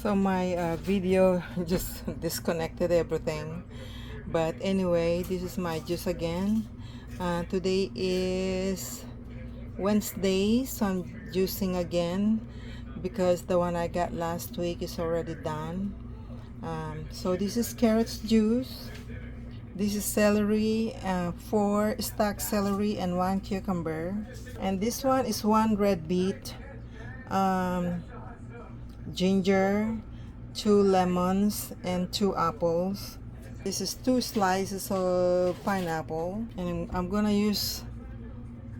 So my video just disconnected everything, but anyway, this is my juice again. Today is Wednesday, so I'm juicing again because the one I got last week is already done. So this is carrots juice, this is celery, 4 stalk celery and 1 cucumber, and this one is 1 red beet, ginger, 2 lemons, and 2 apples. This is 2 slices of pineapple, and I'm gonna use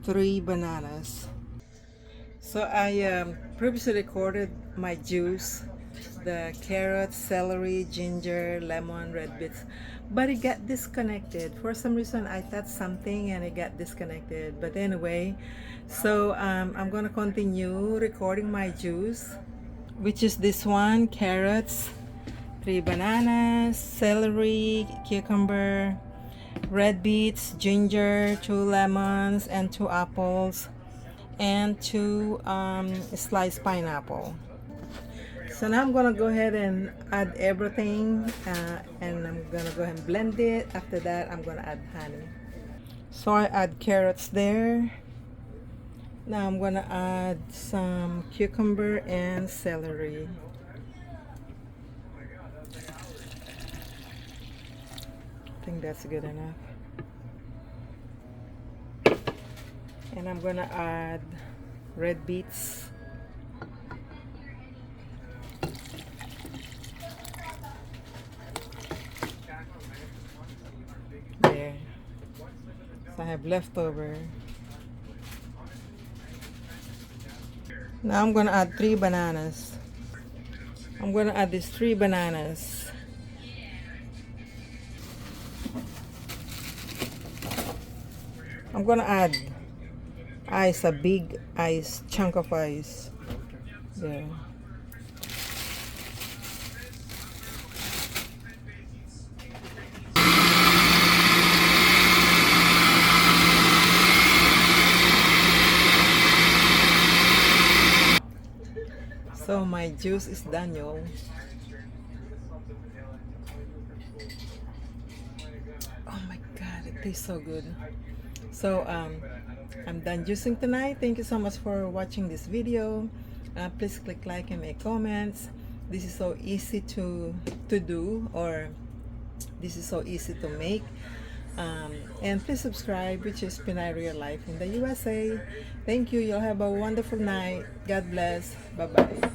3 bananas. So I previously recorded my juice, the carrot, celery, ginger, lemon, red beets, but it got disconnected. For some reason I touched something and it got disconnected. But anyway, so I'm gonna continue recording my juice, which is this one: carrots, 3 bananas, celery, cucumber, red beets, ginger, 2 lemons, and 2 apples, and 2 sliced pineapple. So now I'm gonna go ahead and add everything, and I'm gonna go ahead and blend it. After that, I'm gonna add honey. So I add carrots there. Now I'm gonna add some cucumber and celery. I think that's good enough. And I'm gonna add red beets. There. So I have leftover. Now I'm gonna add 3 bananas. I'm gonna add these 3 bananas. I'm gonna add ice, a big ice, chunk of ice. There. So my juice is done, y'all. Oh my god, it tastes so good. So I'm done juicing tonight. Thank you so much for watching this video. Please click like and make comments. This is so easy to do, or this is so easy to make. And please subscribe, which is Pinay Real Life in the USA. Thank you. You'll have a wonderful night. God bless. Bye bye.